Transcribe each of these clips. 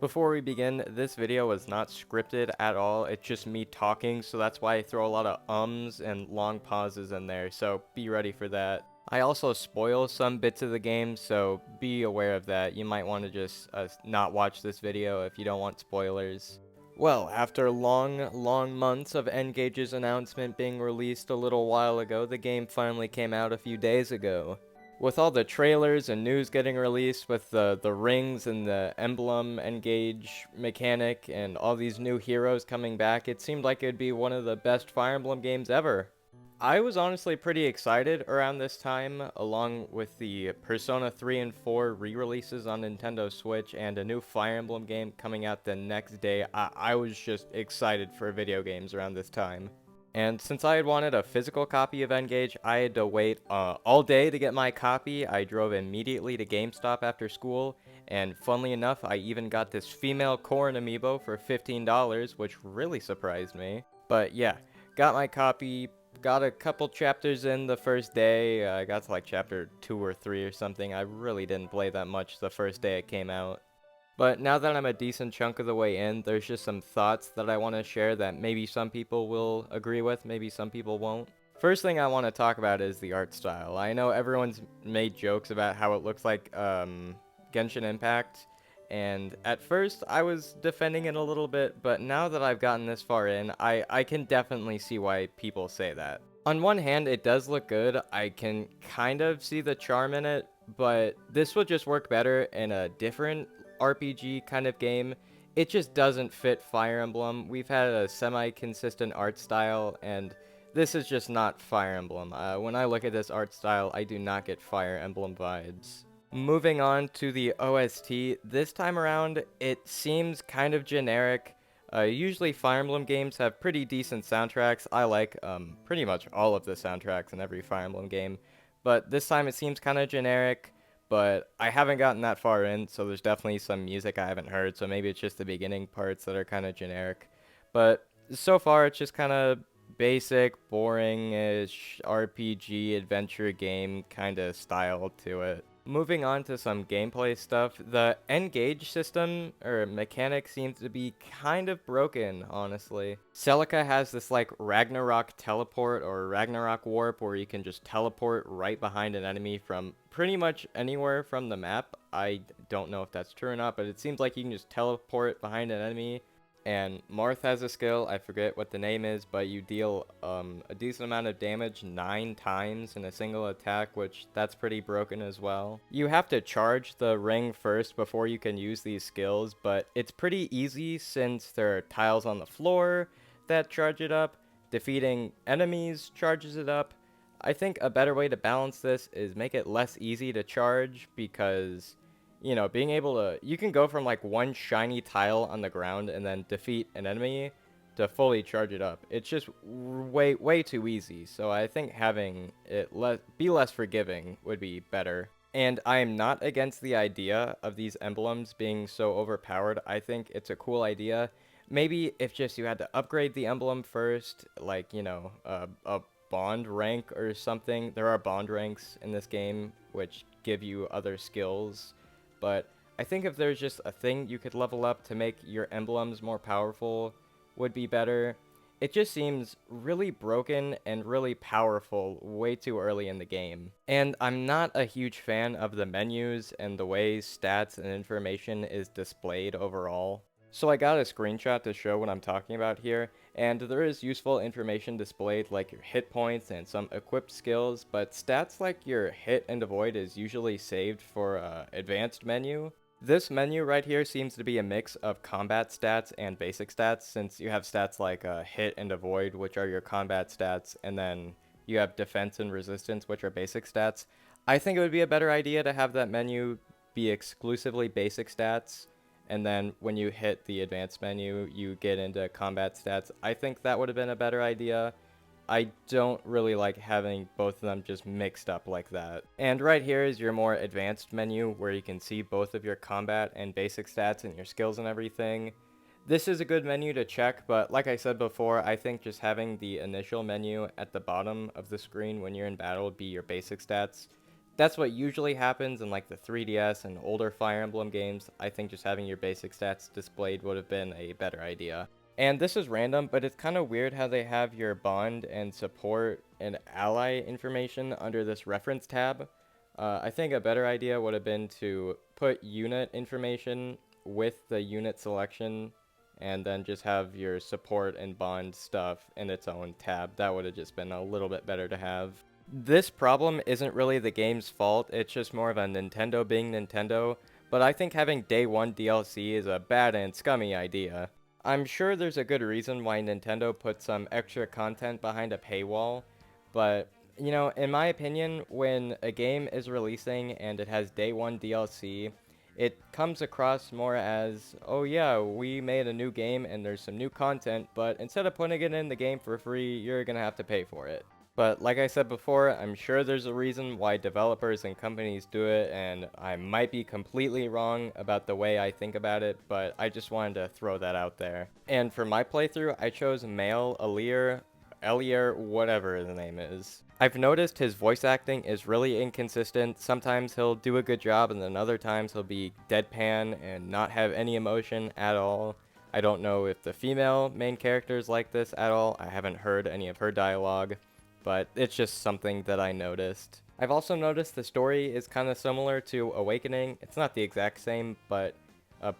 Before we begin, this video was not scripted at all, it's just me talking, so that's why I throw a lot of ums and long pauses in there, so be ready for that. I also spoil some bits of the game, so be aware of that. You might want to just not watch this video if you don't want spoilers. Well, after long months of Engage's announcement being released a little while ago, the game finally came out a few days ago. With all the trailers and news getting released, with the rings and the emblem engage mechanic and all these new heroes coming back, it seemed like it would be one of the best Fire Emblem games ever. I was honestly pretty excited around this time, along with the Persona 3 and 4 re-releases on Nintendo Switch and a new Fire Emblem game coming out the next day. I was just excited for video games around this time. And since I had wanted a physical copy of Engage, I had to wait all day to get my copy. I drove immediately to GameStop after school, and funnily enough, I even got this female Corrin amiibo for $15, which really surprised me. But yeah, got my copy, got a couple chapters in the first day. I got to like chapter 2 or 3 or something. I really didn't play that much the first day it came out. But now that I'm a decent chunk of the way in, there's just some thoughts that I want to share that maybe some people will agree with, maybe some people won't. First thing I want to talk about is the art style. I know everyone's made jokes about how it looks like Genshin Impact, and at first I was defending it a little bit, but now that I've gotten this far in, I can definitely see why people say that. On one hand, it does look good. I can kind of see the charm in it, but this would just work better in a different RPG kind of game. It just doesn't fit Fire Emblem. We've had a semi-consistent art style, and this is just not Fire Emblem. When I look at this art style, I do not get Fire Emblem vibes. Moving on to the OST, this time around, it seems kind of generic. Usually Fire Emblem games have pretty decent soundtracks. I like pretty much all of the soundtracks in every Fire Emblem game, but this time it seems kind of generic. But I haven't gotten that far in, so there's definitely some music I haven't heard, so maybe it's just the beginning parts that are kind of generic. But so far, it's just kind of basic, boring-ish RPG adventure game kind of style to it. Moving on to some gameplay stuff, the Engage system, or mechanic, seems to be kind of broken, honestly. Celica has this, like, Ragnarok teleport, or Ragnarok warp, where you can just teleport right behind an enemy from pretty much anywhere from the map. I don't know if that's true or not, but it seems like you can just teleport behind an enemy. And Marth has a skill, I forget what the name is, but you deal a decent amount of damage 9 times in a single attack, which that's pretty broken as well. You have to charge the ring first before you can use these skills, but it's pretty easy since there are tiles on the floor that charge it up. Defeating enemies charges it up. I think a better way to balance this is make it less easy to charge, because you know, being able to, you can go from like one shiny tile on the ground and then defeat an enemy to fully charge it up. It's just way too easy. So I think having it be less forgiving would be better. And I am not against the idea of these emblems being so overpowered. I think it's a cool idea. Maybe if just you had to upgrade the emblem first, like, you know, a bond rank or something. There are bond ranks in this game which give you other skills. But I think if there's just a thing you could level up to make your emblems more powerful would be better. It just seems really broken and really powerful way too early in the game. And I'm not a huge fan of the menus and the way stats and information is displayed overall. So I got a screenshot to show what I'm talking about here, and there is useful information displayed like your hit points and some equipped skills, but stats like your hit and avoid is usually saved for advanced menu. This menu right here seems to be a mix of combat stats and basic stats, since you have stats like hit and avoid, which are your combat stats, and then you have defense and resistance, which are basic stats. I think it would be a better idea to have that menu be exclusively basic stats, and then when you hit the advanced menu, you get into combat stats. I think that would have been a better idea. I don't really like having both of them just mixed up like that. And right here is your more advanced menu, where you can see both of your combat and basic stats and your skills and everything. This is a good menu to check, but like I said before, I think just having the initial menu at the bottom of the screen when you're in battle be your basic stats That's what usually happens in like the 3DS and older Fire Emblem games. I think just having your basic stats displayed would have been a better idea. And this is random, but it's kind of weird how they have your bond and support and ally information under this reference tab. I think a better idea would have been to put unit information with the unit selection and then just have your support and bond stuff in its own tab. That would have just been a little bit better to have. This problem isn't really the game's fault, it's just more of a Nintendo being Nintendo, but I think having Day 1 DLC is a bad and scummy idea. I'm sure there's a good reason why Nintendo put some extra content behind a paywall, but, you know, in my opinion, when a game is releasing and it has Day 1 DLC, it comes across more as, oh yeah, we made a new game and there's some new content, but instead of putting it in the game for free, you're gonna have to pay for it. But like I said before, I'm sure there's a reason why developers and companies do it, and I might be completely wrong about the way I think about it, but I just wanted to throw that out there. And for my playthrough, I chose male Elier, whatever the name is. I've noticed his voice acting is really inconsistent. Sometimes he'll do a good job, and then other times he'll be deadpan and not have any emotion at all. I don't know if the female main character is like this at all. I haven't heard any of her dialogue, but it's just something that I noticed. I've also noticed the story is kind of similar to Awakening. It's not the exact same, but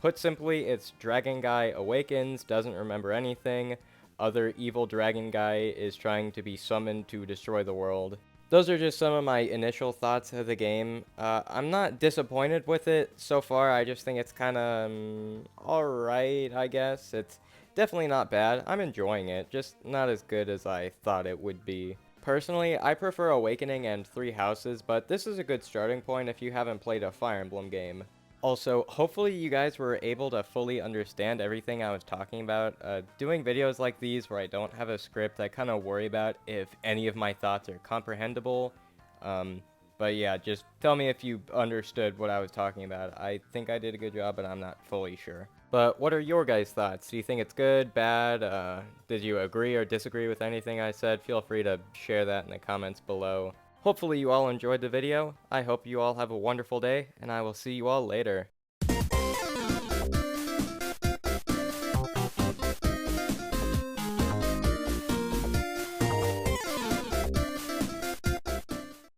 put simply, it's Dragon Guy awakens, doesn't remember anything. Other evil dragon guy is trying to be summoned to destroy the world. Those are just some of my initial thoughts of the game. I'm not disappointed with it so far. I just think it's kind of alright, I guess. It's definitely not bad. I'm enjoying it, just not as good as I thought it would be. Personally, I prefer Awakening and Three Houses, but this is a good starting point if you haven't played a Fire Emblem game. Also, hopefully you guys were able to fully understand everything I was talking about. Doing videos like these where I don't have a script, I kind of worry about if any of my thoughts are comprehensible. But yeah, just tell me if you understood what I was talking about. I think I did a good job, but I'm not fully sure. But what are your guys' thoughts? Do you think it's good, bad? Did you agree or disagree with anything I said? Feel free to share that in the comments below. Hopefully you all enjoyed the video. I hope you all have a wonderful day, and I will see you all later.